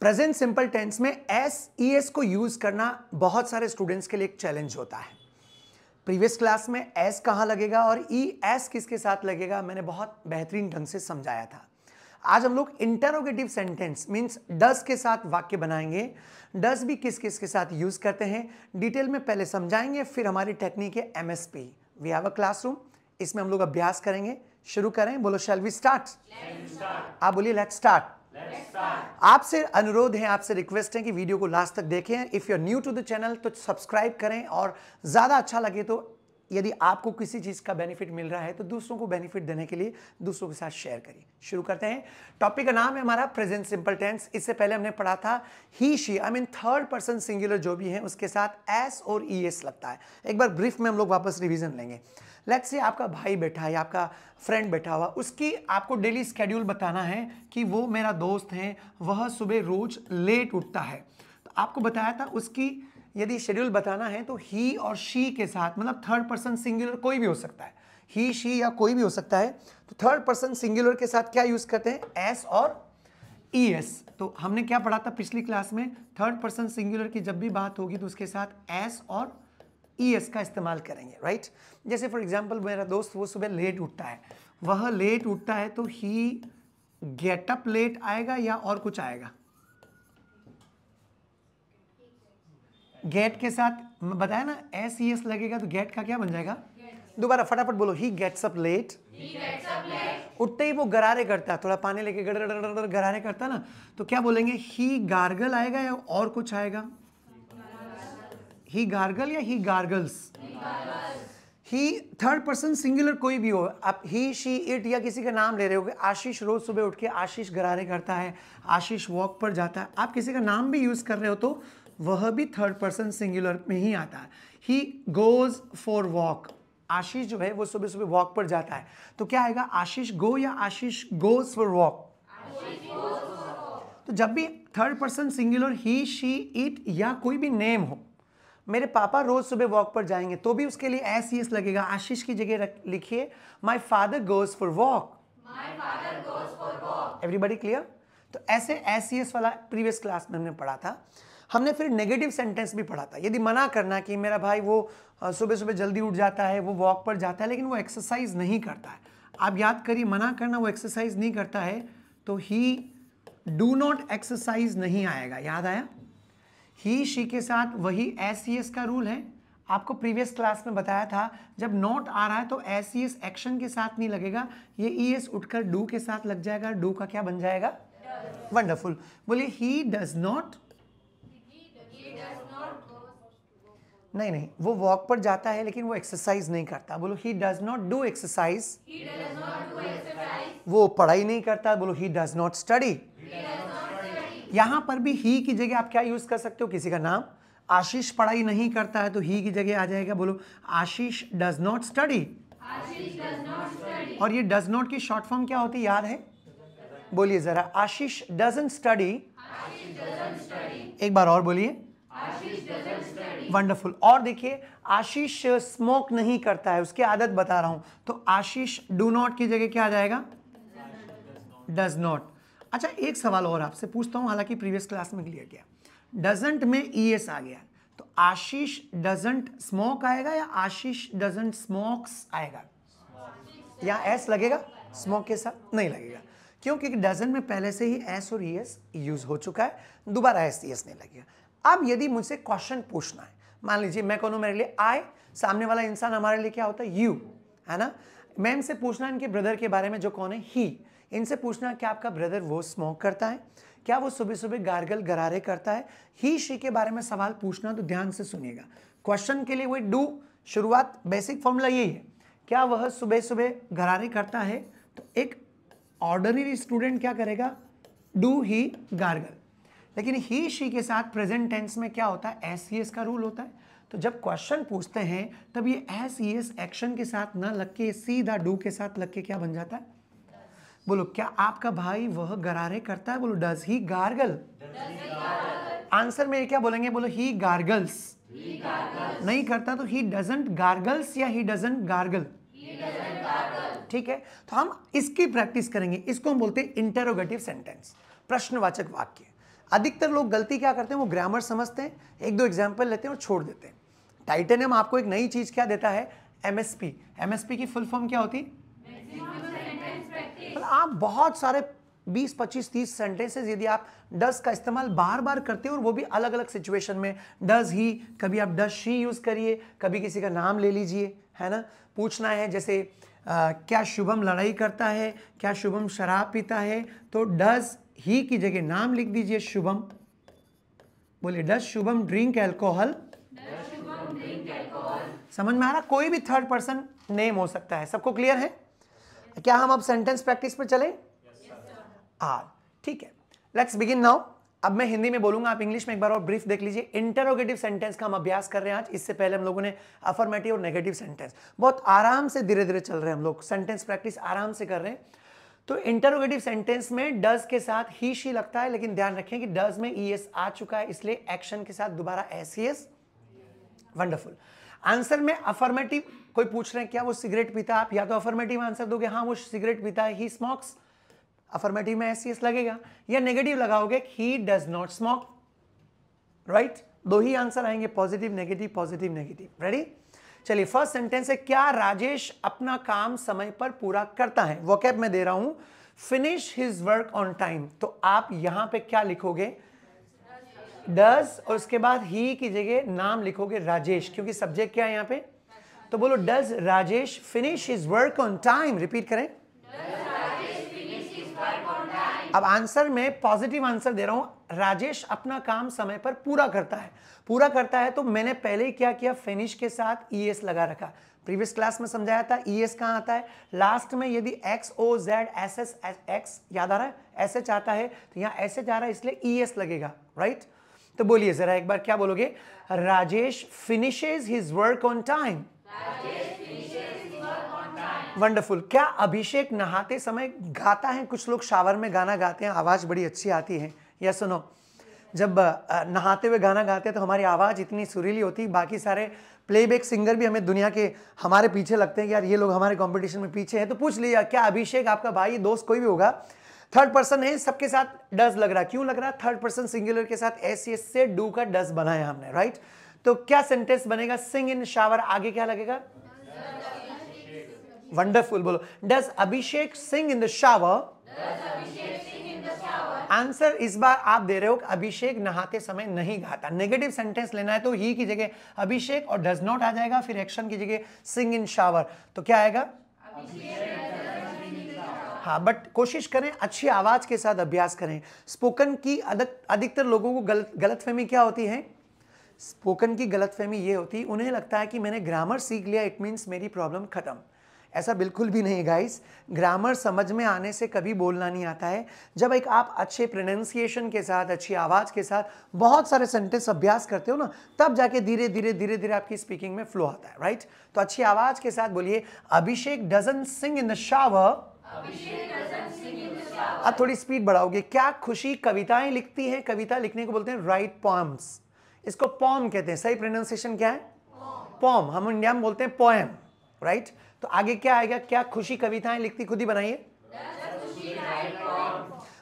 Present simple tense में S E S को use करना बहुत सारे स्टूडेंट्स के लिए एक चैलेंज होता है। प्रीवियस क्लास में एस कहाँ लगेगा और ई एस किसके साथ लगेगा मैंने बहुत बेहतरीन ढंग से समझाया था। आज हम लोग इंटरोगेटिव सेंटेंस मींस डस के साथ वाक्य बनाएंगे। डस भी किस किस के साथ यूज करते हैं डिटेल में पहले समझाएंगे, फिर हमारी टेक्निक है MSP, we have a classroom, इसमें हम लोग अभ्यास करेंगे। शुरू करें, बोलो शैल वी स्टार्ट। आप बोलिए लेट्स स्टार्ट। आपसे अनुरोध है, आपसे रिक्वेस्ट है कि वीडियो को लास्ट तक देखें। If you are new to the channel तो सब्सक्राइब करें, और ज्यादा अच्छा लगे तो यदि आपको किसी चीज का बेनिफिट मिल रहा है तो दूसरों को बेनिफिट देने के लिए दूसरों के साथ शेयर करिए। शुरू करते हैं। टॉपिक का नाम है हमारा प्रेजेंट सिंपल टेंस। इससे पहले हमने पढ़ा था he she, I mean third person singular जो भी है उसके साथ एस और ई एस लगता है। एक बार ब्रीफ में हम लोग वापस रिवीजन लेंगे। लेट्स से आपका भाई बैठा है या आपका फ्रेंड बैठा हुआ, उसकी आपको डेली स्केड्यूल बताना है कि वो मेरा दोस्त है, वह सुबह रोज लेट उठता है। तो आपको बताया था उसकी यदि शेड्यूल बताना है तो ही और शी के साथ, मतलब थर्ड पर्सन सिंगुलर कोई भी हो सकता है, ही शी या कोई भी हो सकता है। तो थर्ड पर्सन सिंगुलर के साथ क्या यूज करते हैं, एस और ई एस। तो हमने क्या पढ़ा था पिछली क्लास में, थर्ड पर्सन सिंगुलर की जब भी बात होगी तो उसके साथ एस और ई एस का इस्तेमाल करेंगे, राइट। जैसे फॉर एग्जाम्पल मेरा दोस्त वो सुबह लेट उठता है, वह लेट उठता है तो ही गेट अप लेट आएगा या और कुछ आएगा। गेट के साथ बताया ना एस ई एस लगेगा तो गेट का क्या बन जाएगा, दोबारा फटाफट बोलो, ही गेट्स अप लेट। उठते ही वो गरारे करता है, थोड़ा पानी लेके गड़ गरारे करता ना, तो क्या बोलेंगे, ही गार्गल आएगा या और कुछ आएगा, ही गार्गल या ही गार्गल्स। ही थर्ड पर्सन सिंगुलर कोई भी हो, आप ही शी इट या किसी का नाम ले रहे हो। आशीष रोज सुबह उठ के आशीष गरारे करता है, आशीष वॉक पर जाता है, आप किसी का नाम भी यूज कर रहे हो तो वह भी थर्ड पर्सन सिंगुलर में ही आता है। ही गोज फॉर वॉक, आशीष जो है वो सुबह सुबह वॉक पर जाता है, तो क्या आएगा, आशीष गो या आशीष गोज फॉर वॉक। तो जब भी third person singular he she it या कोई भी नेम हो, मेरे पापा रोज सुबह वॉक पर जाएंगे तो भी उसके लिए एस ई एस लगेगा। आशीष की जगह लिखिए my father goes for walk. Everybody clear. तो ऐसे एस ई एस वाला प्रीवियस क्लास में हमने पढ़ा था। हमने फिर नेगेटिव सेंटेंस भी पढ़ा था। यदि मना करना कि मेरा भाई वो सुबह सुबह जल्दी उठ जाता है, वो वॉक पर जाता है लेकिन वो एक्सरसाइज नहीं करता है, आप याद करिए मना करना वो एक्सरसाइज नहीं करता है तो ही डू नॉट एक्सरसाइज नहीं आएगा, याद आया। ही शी के साथ वही एस ई एस का रूल है, आपको प्रीवियस क्लास में बताया था। जब नॉट आ रहा है तो एस ई एस एक्शन के साथ नहीं लगेगा, ये ई एस उठकर डू के साथ लग जाएगा। डू का क्या बन जाएगा, वंडरफुल। बोलिए ही डज नॉट, नहीं वो वॉक पर जाता है लेकिन वो एक्सरसाइज नहीं करता, बोलो he does not do exercise. वो पढ़ाई नहीं करता, बोलो ही डज नॉट स्टडी। यहां पर भी ही की जगह आप क्या यूज कर सकते हो, किसी का नाम। आशीष पढ़ाई नहीं करता है तो ही की जगह आ जाएगा, बोलो आशीष डज नॉट स्टडी। और ये डज नॉट की शॉर्ट फॉर्म क्या होती है, याद है, बोलिए जरा, आशीष डजंट स्टडी। एक बार और बोलिए, वंडरफुल। और देखिए आशीष स्मोक नहीं करता है, उसकी आदत बता रहा हूं, तो आशीष डू नॉट की जगह क्या आ जाएगा, डज नॉट। अच्छा एक सवाल और आपसे पूछता हूं, हालांकि प्रीवियस क्लास में क्लियर किया। डजंट में ई एस आ गया तो आशीष डजंट स्मोक आएगा या आशीष डजंट स्मोक्स आएगा, या एस लगेगा, स्मोक के साथ नहीं लगेगा, क्योंकि डजंट में पहले से ही एस और ई एस यूज हो चुका है, दोबारा एस ई एस नहीं लगेगा। अब यदि मुझसे क्वेश्चन पूछना है, मान लीजिए मैं कहूँ मेरे लिए आई, सामने वाला इंसान हमारे लिए क्या होता है, यू, है ना। मैं इनसे पूछना इनके ब्रदर के बारे में जो कौन है, ही। इनसे पूछना क्या आपका ब्रदर वो स्मोक करता है, क्या वो सुबह सुबह गार्गल गरारे करता है। ही शी के बारे में सवाल पूछना तो ध्यान से सुनिएगा। क्वेश्चन के लिए वही डू, शुरुआत बेसिक फॉर्मूला यही है, क्या वह सुबह सुबह गरारे करता है, तो एक ऑर्डिनरी स्टूडेंट क्या करेगा, डू ही गार्गल। लेकिन ही शी के साथ प्रेजेंट टेंस में क्या होता है, एस ई एस का रूल होता है। तो जब क्वेश्चन पूछते हैं तब ये एस ई एस एक्शन के साथ ना लग के सीधा डू के साथ लग के क्या बन जाता है, बोलो क्या आपका भाई वह गरारे करता है, बोलो डज ही गार्गल। आंसर में क्या बोलेंगे, बोलो ही गार्गल्स। नहीं करता तो ही डजंट गार्गल्स या ही डजंट गार्गल। ठीक है, तो हम इसकी प्रैक्टिस करेंगे। इसको हम बोलते हैं इंटरोगेटिव सेंटेंस, प्रश्नवाचक वाक्य। अधिकतर लोग गलती क्या करते हैं, वो ग्रामर समझते हैं, एक दो एग्जाम्पल लेते हैं और छोड़ देते हैं। टाइटेनियम आपको एक नई चीज क्या देता है, एमएसपी। एमएसपी की फुल फॉर्म क्या होती? मतलब आप बहुत सारे 20, 25, 30 सेंटेंसेस यदि आप डज का इस्तेमाल बार बार करते हो और वो भी अलग अलग सिचुएशन में, डज ही, कभी आप डज शी यूज करिए, कभी किसी का नाम ले लीजिए, है ना। पूछना है जैसे क्या शुभम लड़ाई करता है, क्या शुभम शराब पीता है, तो डज ही की जगह नाम लिख दीजिए शुभम। बोलिए डज शुभम ड्रिंक एल्कोहल। समझ में आ रहा? कोई भी थर्ड पर्सन नेम हो सकता है। सबको क्लियर है? क्या हम अब सेंटेंस प्रैक्टिस पर चले? ठीक है, लेट्स बिगिन नाउ। अब मैं हिंदी में बोलूंगा, आप इंग्लिश में एक बार और ब्रीफ देख लीजिए। इंटरोगेटिव सेंटेंस का हम अभ्यास कर रहे हैं आज। इससे पहले हम लोगों ने अफर्मेटिव और नेगेटिव सेंटेंस, बहुत आराम से धीरे धीरे चल रहे हैं हम लोग, सेंटेंस प्रैक्टिस आराम से कर रहे हैं। तो इंटरोगेटिव सेंटेंस में डज के साथ ही शी लगता है, लेकिन ध्यान रखें कि डज में ईएस आ चुका है, इसलिए एक्शन के साथ दोबारा एसईएस। वंडरफुल। आंसर में अफर्मेटिव, कोई पूछ रहे हैं क्या वो सिगरेट पीता है, आप या तो अफर्मेटिव आंसर दोगे, हाँ वो सिगरेट पीता है, ही स्मोक्स, अफर्मेटिव में एसईएस लगेगा, या नेगेटिव लगाओगे he does not smoke, right. दो ही आंसर आएंगे, positive negative, positive negative. Ready? चलिए, फर्स्ट सेंटेंस है, क्या राजेश अपना काम समय पर पूरा करता है। वोकैब में दे रहा हूं, finish his work on time. तो आप यहां पे क्या लिखोगे, डज, और उसके बाद ही की जगह नाम लिखोगे राजेश, क्योंकि सब्जेक्ट क्या है यहां पे। तो बोलो does Rajesh finish his work on time. Repeat करें। अब आंसर में पॉजिटिव आंसर दे रहा हूं, राजेश अपना काम समय पर पूरा करता है। पूरा करता है तो मैंने पहले ही क्या किया, फिनिश के साथ ईएस लगा रखा। प्रीवियस क्लास में समझाया था ईएस कहां आता है, लास्ट में। यदि X O Z S S X याद आ रहा है, एस एच आता है तो यहां एस एच आ रहा है, इसलिए ईएस लगेगा, राइट। तो बोलिए जरा एक बार, क्या बोलोगे, Rajesh finishes his work on time. Wonderful. क्या अभिषेक नहाते समय गाता है? कुछ लोग शावर में गाना गाते हैं, आवाज बड़ी अच्छी आती है, या सुनो, जब नहाते हुए गाना गाते हैं तो हमारी आवाज इतनी सुरीली होती है, बाकी सारे प्लेबैक सिंगर भी हमें दुनिया के हमारे पीछे लगते हैं कि यार ये लोग हमारे कंपटीशन में पीछे हैं। तो पूछ लिया, क्या अभिषेक आपका भाई, दोस्त, कोई भी होगा, थर्ड पर्सन है, सबके साथ डज लग रहा है। क्यों लग रहा है? थर्ड पर्सन सिंगुलर के साथ एस से डू का डज बनाया हमने, राइट। तो क्या सेंटेंस बनेगा, सिंग इन शावर, आगे क्या लगेगा, वंडरफुल। बोलो, does Abhishek sing in the shower. Answer इस बार आप दे रहे हो, अभिषेक नहाते समय नहीं गाता। नेगेटिव सेंटेंस लेना है तो ही की जगह अभिषेक और डज नॉट आ जाएगा, फिर एक्शन की जगह सिंग इन शावर। तो क्या आएगा, हाँ, बट कोशिश करें अच्छी आवाज के साथ अभ्यास करें। स्पोकन की अधिकतर लोगों को गलतफहमी क्या होती है, स्पोकन की गलतफहमी ये होती है, उन्हें लगता है कि मैंने ग्रामर सीख लिया इट मीन्स मेरी प्रॉब्लम खत्म। ऐसा बिल्कुल भी नहीं गाइस। ग्रामर समझ में आने से कभी बोलना नहीं आता है। जब एक आप अच्छे प्रोनाउंसिएशन के साथ, अच्छी आवाज के साथ बहुत सारे सेंटेंस अभ्यास करते हो ना, तब जाके धीरे धीरे आपकी स्पीकिंग में फ्लो आता है, राइट। तो अच्छी आवाज के साथ बोलिए, Abhishek doesn't sing in the shower. अब थोड़ी स्पीड बढ़ाओगे, क्या खुशी कविताएं लिखती है। कविता लिखने को बोलते हैं राइट पॉम्स, इसको पॉम कहते हैं। सही प्रोनाउंसिएशन क्या है, पॉम। हम इंडिया में बोलते हैं पोएम, राइट। तो आगे क्या आएगा, क्या खुशी कविताएं लिखती, खुद ही बनाइए।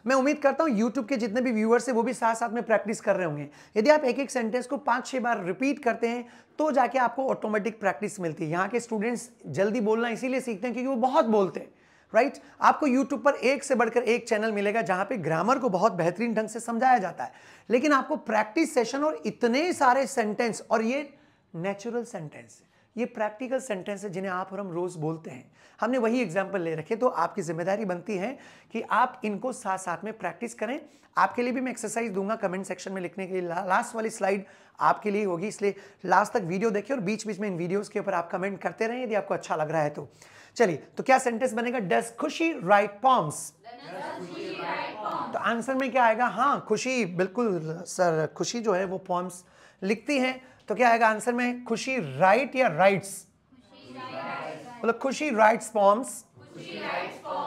मैं उम्मीद करता हूं YouTube के जितने भी व्यूअर्स हैं वो भी साथ साथ में प्रैक्टिस कर रहे होंगे। यदि आप एक एक सेंटेंस को 5-6 बार रिपीट करते हैं तो जाके आपको ऑटोमेटिक प्रैक्टिस मिलती है। यहाँ के स्टूडेंट्स जल्दी बोलना इसीलिए सीखते हैं क्योंकि वो बहुत बोलते हैं, राइट। आपको YouTube पर एक से बढ़कर एक चैनल मिलेगा जहां पे ग्रामर को बहुत बेहतरीन ढंग से समझाया जाता है, लेकिन आपको प्रैक्टिस सेशन और इतने सारे सेंटेंस, और ये नेचुरल सेंटेंस, ये प्रैक्टिकल सेंटेंस है जिन्हें आप और हम रोज बोलते हैं। हमने वही एग्जाम्पल ले रखे, तो आपकी जिम्मेदारी बनती है कि आप इनको साथ साथ में प्रैक्टिस करें। आपके लिए भी मैं एक्सरसाइज दूंगा कमेंट सेक्शन में लिखने के लिए। लास्ट वाली स्लाइड आपके लिए होगी, इसलिए लास्ट तक वीडियो देखिए और बीच बीच में इन वीडियोस के ऊपर आप कमेंट करते रहें यदि आपको अच्छा लग रहा है तो। चलिए, तो क्या सेंटेंस बनेगा, डज खुशी राइट पॉम्स। तो आंसर में क्या आएगा, हाँ खुशी, बिल्कुल सर, खुशी जो है वो पॉम्स लिखती है। तो क्या आएगा आंसर में, खुशी राइट या राइट्स, मतलब खुशी राइट्स पॉम्स।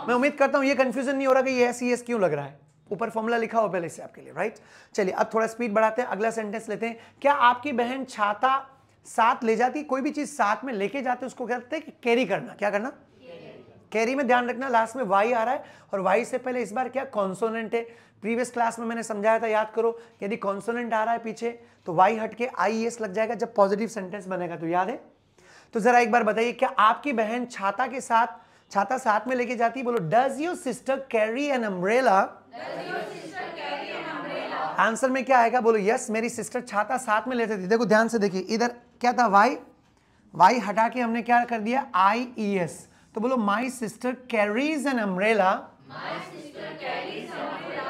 मैं उम्मीद करता हूं ये कंफ्यूजन नहीं हो रहा कि ये एस क्यों लग रहा है, ऊपर फॉर्मूला लिखा हो पहले से आपके लिए, राइट। चलिए अब थोड़ा स्पीड बढ़ाते हैं, अगला सेंटेंस लेते हैं। क्या आपकी बहन छाता साथ ले जाती, कोई भी चीज साथ में लेके जाते उसको कहते हैं कि कैरी करना। क्या करना, कैरी में ध्यान रखना लास्ट में वाई आ रहा है और वाई से पहले इस बार क्या कॉन्सोनेंट है। प्रीवियस क्लास में मैंने समझाया था, याद करो, यदि कॉन्सोनेंट आ रहा है पीछे तो वाई हट के IES लग जाएगा जब पॉजिटिव सेंटेंस बनेगा, तो याद है। तो जरा एक बार बताइए, क्या आपकी बहन छाता साथ में लेके जाती है? बोलो, does your sister carry an umbrella? Answer में क्या आएगा? बोलो, यस, मेरी सिस्टर छाता साथ में लेती थी। देखो ध्यान से देखिए, इधर क्या था, वाई हटा के हमने क्या कर दिया, IES। तो बोलो, my sister carries an umbrella.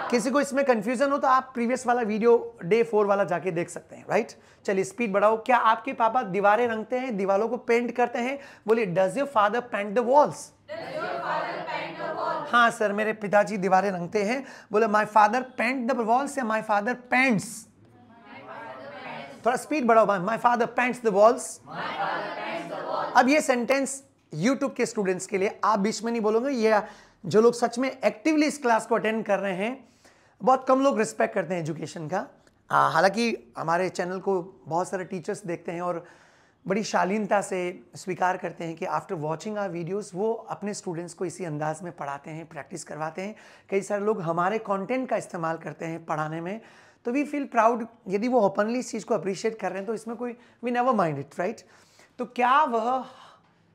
किसी को इसमें कंफ्यूजन हो तो आप प्रीवियस वाला वीडियो डे 4 वाला जाके देख सकते हैं, राइट। चलिए स्पीड बढ़ाओ। क्या आपके पापा दीवारें रंगते हैं, दीवारों को पेंट करते हैं? बोलिए, does your father paint the walls? हाँ सर, मेरे पिताजी दीवारें रंगते हैं। बोले, my father paint the walls या माई फादर पेंट्स? थोड़ा स्पीड बढ़ाओ। My father paints the walls. अब ये सेंटेंस यूट्यूब के स्टूडेंट्स के लिए, आप बीच में नहीं बोलोगे। ये जो लोग सच में एक्टिवली इस क्लास को अटेंड कर रहे हैं, बहुत कम लोग रिस्पेक्ट करते हैं एजुकेशन का। हालांकि हमारे चैनल को बहुत सारे टीचर्स देखते हैं और बड़ी शालीनता से स्वीकार करते हैं कि आफ्टर वॉचिंग आवर वीडियोस वो अपने स्टूडेंट्स को इसी अंदाज में पढ़ाते हैं, प्रैक्टिस करवाते हैं। कई सारे लोग हमारे कंटेंट का इस्तेमाल करते हैं पढ़ाने में, तो वी फील प्राउड यदि वो ओपनली इस चीज़ को अप्रिशिएट कर रहे हैं, तो इसमें कोई we never mind it, right. तो क्या वह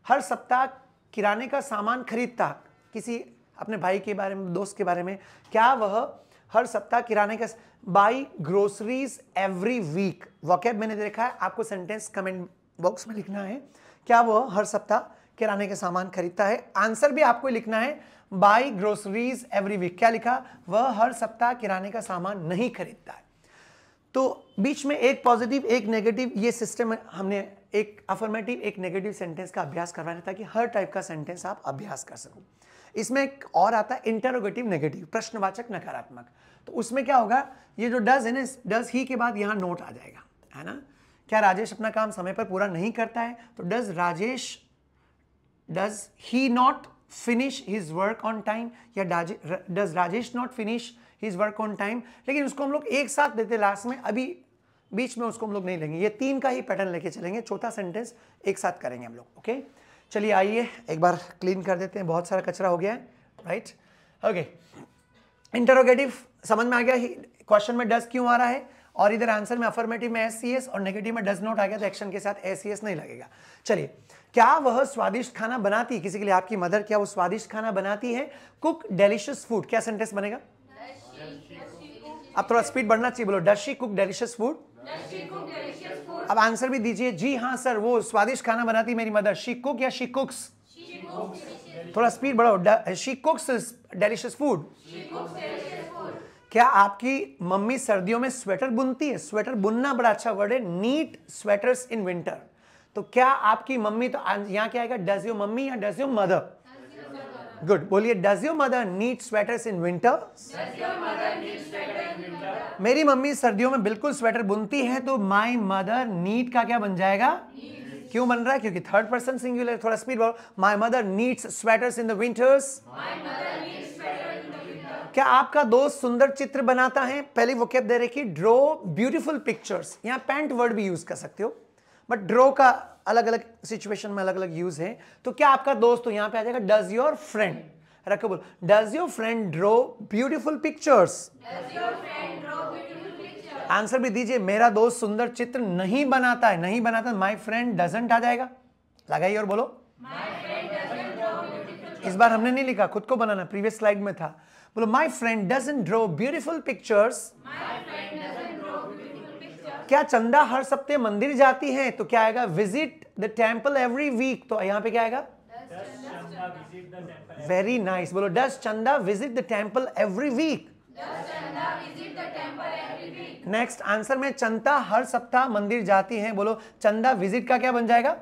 हर सप्ताह किराने का सामान खरीदता? किसी अपने भाई के बारे में, दोस्त के बारे में, क्या वह हर सप्ताह किराने का buy groceries every week? Vocab मैंने देखा है, आपको सेंटेंस कमेंट बॉक्स में लिखना है। क्या वह हर सप्ताह किराने के सामान खरीदता है? आंसर भी आपको लिखना है, बाई ग्रोसरीज एवरी वीक। क्या लिखा? वह हर सप्ताह किराने का सामान नहीं खरीदता है। तो बीच में एक पॉजिटिव एक नेगेटिव, ये सिस्टम हमने एक अफर्मेटिव एक नेगेटिव सेंटेंस का अभ्यास करवाना ताकि हर टाइप का सेंटेंस आप अभ्यास कर सको। इसमें एक और आता है इंटरोगेटिव नेगेटिव, प्रश्नवाचक नकारात्मक। तो उसमें क्या होगा, ये जो डज है ना, डज ही के बाद यहाँ नोट आ जाएगा, है ना। क्या राजेश अपना काम समय पर पूरा नहीं करता है? तो does he not finish his work on time, या does Rajesh not finish his work on time. लेकिन उसको हम लोग एक साथ देते लास्ट में, अभी बीच में उसको हम लोग नहीं लेंगे। ये 3 का ही पैटर्न लेके चलेंगे, चौथा सेंटेंस एक साथ करेंगे हम लोग, ओके। चलिए आइए एक बार क्लीन कर देते हैं, बहुत सारा कचरा हो गया है, राइट। ओके, इंटरोगेटिव समझ में आ गया, क्वेश्चन में डज क्यों आ रहा है, और इधर आंसर में अफर्मेटिव में SCS और नेगेटिव में डज नॉट आ गया, तो एक्शन के साथ SCS नहीं लगेगा। चलिए, क्या वह स्वादिष्ट खाना बनाती है? किसी के लिए आपकी मदर, क्या वो स्वादिष्ट खाना बनाती है? Cook delicious food. क्या सेंटेंस बनेगा? अब थोड़ा स्पीड बढ़ना चाहिए, बोलो, does she cook delicious food? अब आंसर भी दीजिए, जी हाँ सर, वो स्वादिष्ट खाना बनाती मेरी मदर। शी कुक या शी कुक्स? थोड़ा स्पीड बढ़ाओ, शी कुक्स डेलिशियस फूड। क्या आपकी मम्मी सर्दियों में स्वेटर बुनती है? स्वेटर बुनना बड़ा अच्छा वर्ड है, नीट स्वेटर्स इन विंटर। तो क्या आपकी मम्मी, तो यहाँ क्या आएगा, डज योर मम्मी या डज योर मदर? गुड, बोलिए, does your mother knit sweaters in winter? मेरी मम्मी सर्दियों में बिल्कुल स्वेटर बुनती है, तो माई मदर नीट का क्या बन जाएगा? क्यों बन रहा है? क्योंकि थर्ड पर्सन सिंगुलर। थोड़ा स्पीड बढ़ो, my mother needs sweaters in the winters. क्या आपका दोस्त सुंदर चित्र बनाता है? पहली वोकैब दे रखी, ड्रॉ ब्यूटीफुल पिक्चर्स। यहाँ पेंट वर्ड भी यूज कर सकते हो, बट ड्रॉ का अलग अलग सिचुएशन में अलग अलग यूज है। तो क्या आपका दोस्त, तो यहाँ पे आ जाएगा डज योर फ्रेंड। रखो, बोल, does your friend draw beautiful pictures? Answer भी दीजिए, मेरा दोस्त सुंदर चित्र नहीं बनाता है। नहीं बनाता, माई फ्रेंड डजंट आ जाएगा। लगाइए और बोलो, इस बार हमने नहीं लिखा, खुद को बनाना, प्रीवियस स्लाइड में था। बोलो, my friend doesn't draw beautiful pictures. क्या चंदा हर सप्ताह मंदिर जाती है? तो क्या आएगा, visit the temple every week. तो यहाँ पे क्या आएगा? वेरी नाइस, बोलो, does Chanda visit the temple every week? Next answer में चंदा हर सप्ताह मंदिर जाती है, बोलो, चंदा विजिट का क्या बन जाएगा?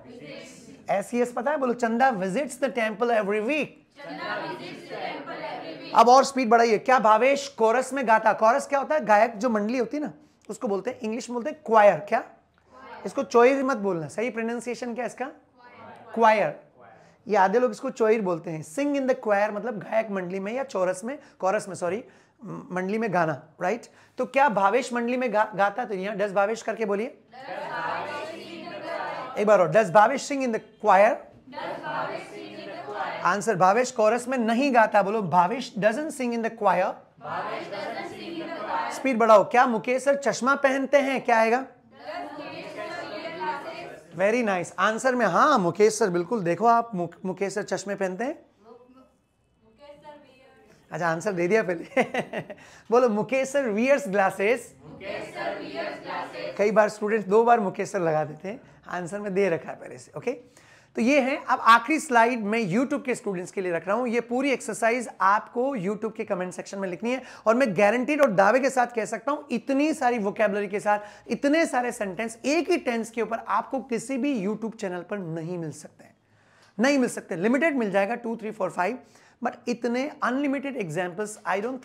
SCS पता है, बोलो, Chanda visits the temple every week. अब और स्पीड बढ़ाइए, क्या भावेश कोरस में गाता? कोरस क्या होता है? गायक जो मंडली होती है ना, उसको बोलते हैं, इंग्लिश में बोलते हैं क्वायर। क्या? इसको चोइर मत बोलना, सही प्रोनाउंसिएशन क्या इसका? क्वायर। ये आधे लोग इसको चोइर बोलते हैं। सिंग इन द क्वायर मतलब गायक मंडली में या चोरस में, कोरस में सॉरी, मंडली में गाना, राइट। तो क्या भावेश मंडली में गाता? तो यहाँ डज भावेश करके बोलिए एक बार और, does Bhavesh sing in the choir? Answer, Bhavesh कोरस में नहीं गाता, बोलो Bhavesh doesn't sing in the choir. Speed बढ़ाओ। क्या मुकेश सर चश्मा पहनते हैं, क्या आएगा? Very nice. आंसर में हाँ मुकेश सर, बिल्कुल देखो आप मुकेश सर चश्मे पहनते हैं। अच्छा आंसर दे दिया पहले। बोलो मुकेश सर वियर्स ग्लासेस। कई बार स्टूडेंट्स 2 बार मुकेश सर लगा देते हैं, आंसर में दे रखा है पहले से। ओके, तो ये है। अब आखिरी स्लाइड मैं YouTube के स्टूडेंट्स के लिए रख रहा हूं। ये पूरी एक्सरसाइज आपको YouTube के कमेंट सेक्शन में लिखनी है, और मैं गारंटीड और दावे के साथ कह सकता हूं, इतनी सारी वोकैबुलरी के साथ, इतने सारे सेंटेंस एक ही टेंस के ऊपर आपको किसी भी YouTube चैनल पर नहीं मिल सकते हैं, नहीं मिल सकते। लिमिटेड मिल जाएगा 2, 3, 4, 5, बट इतने unlimited examples I don't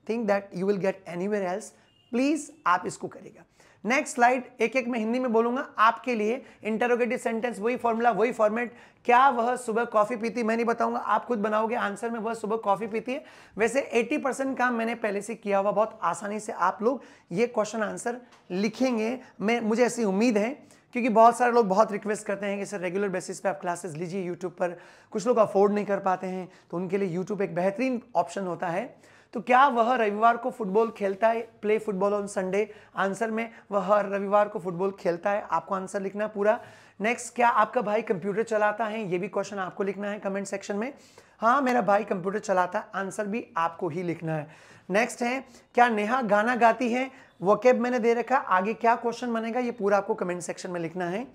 think that you will get anywhere else. Please आप इसको करिएगा। नेक्स्ट स्लाइड एक एक मैं हिंदी में बोलूंगा आपके लिए। इंटरोगेटिव सेंटेंस, वही फॉर्मूला, वही फॉर्मेट। क्या वह सुबह कॉफी पीती? मैं नहीं बताऊंगा, आप खुद बनाओगे आंसर में। वह सुबह कॉफी पीती है। वैसे 80% काम मैंने पहले से किया हुआ, बहुत आसानी से आप लोग ये क्वेश्चन आंसर लिखेंगे, मुझे ऐसी उम्मीद है, क्योंकि बहुत सारे लोग बहुत रिक्वेस्ट करते हैं कि सर रेगुलर बेसिस पे आप क्लासेस लीजिए यूट्यूब पर। कुछ लोग अफोर्ड नहीं कर पाते हैं, तो उनके लिए यूट्यूब एक बेहतरीन ऑप्शन होता है। तो क्या वह रविवार को फुटबॉल खेलता है? Play football on Sunday. Answer में वह हर रविवार को फुटबॉल खेलता है, आपको आंसर लिखना पूरा। नेक्स्ट, क्या आपका भाई कंप्यूटर चलाता है? ये भी क्वेश्चन आपको लिखना है कमेंट सेक्शन में। हाँ मेरा भाई कंप्यूटर चलाता है, आंसर भी आपको ही लिखना है। नेक्स्ट है, क्या नेहा गाना गाती है? वोकैब मैंने दे रखा, आगे क्या क्वेश्चन बनेगा ये पूरा आपको कमेंट सेक्शन में लिखना है।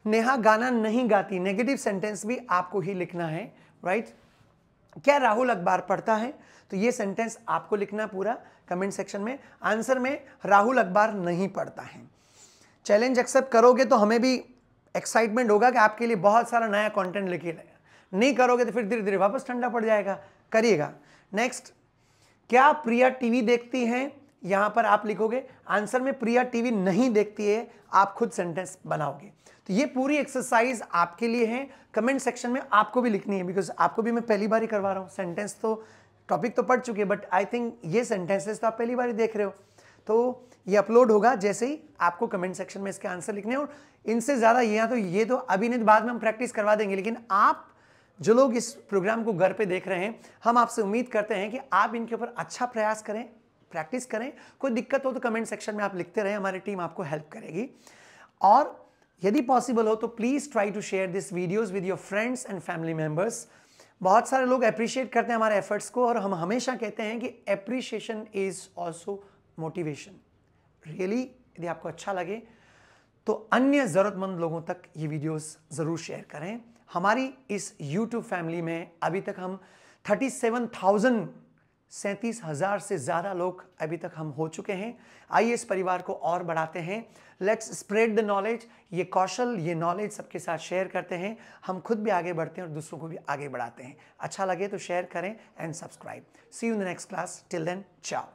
नेहा गाना नहीं गाती, नेगेटिव सेंटेंस भी आपको ही लिखना है, राइट। क्या राहुल अखबार पढ़ता है? तो ये सेंटेंस आपको लिखना पूरा कमेंट सेक्शन में। आंसर में राहुल अखबार नहीं पढ़ता है। चैलेंज एक्सेप्ट करोगे तो हमें भी एक्साइटमेंट होगा कि आपके लिए बहुत सारा नया कंटेंट लेके आएगा। नहीं करोगे तो फिर धीरे धीरे वापस ठंडा पड़ जाएगा, करिएगा। नेक्स्ट, क्या प्रिया टीवी देखती हैं? यहां पर आप लिखोगे आंसर में प्रिया टीवी नहीं देखती है, आप खुद सेंटेंस बनाओगे। तो ये पूरी एक्सरसाइज आपके लिए है, कमेंट सेक्शन में आपको भी लिखनी है, बिकॉज आपको भी मैं पहली बार ही करवा रहा हूँ। सेंटेंस तो टॉपिक तो पढ़ चुके, बट आई थिंक ये सेंटेंसेस तो आप पहली बार ही देख रहे हो। तो ये अपलोड होगा जैसे ही आपको कमेंट सेक्शन में इसके आंसर लिखने हैं, और इनसे ज़्यादा ये तो अभी नहीं, बाद में हम प्रैक्टिस करवा देंगे। लेकिन आप जो लोग इस प्रोग्राम को घर पे देख रहे हैं, हम आपसे उम्मीद करते हैं कि आप इनके ऊपर अच्छा प्रयास करें, प्रैक्टिस करें। कोई दिक्कत हो तो कमेंट सेक्शन में आप लिखते रहें, हमारी टीम आपको हेल्प करेगी। और यदि पॉसिबल हो तो please try to share this videos with your friends and family members. बहुत सारे लोग अप्रिशिएट करते हैं हमारे एफर्ट्स को, और हम हमेशा कहते हैं कि appreciation is also motivation. Really यदि आपको अच्छा लगे तो अन्य ज़रूरतमंद लोगों तक ये वीडियोस ज़रूर शेयर करें। हमारी इस YouTube फैमिली में अभी तक हम 37,000 से ज़्यादा लोग अभी तक हम हो चुके हैं। आइए इस परिवार को और बढ़ाते हैं। Let's spread the knowledge. ये कौशल, ये नॉलेज सबके साथ शेयर करते हैं, हम खुद भी आगे बढ़ते हैं और दूसरों को भी आगे बढ़ाते हैं। अच्छा लगे तो शेयर करें and subscribe. See you in the next class. Till then, चाओ।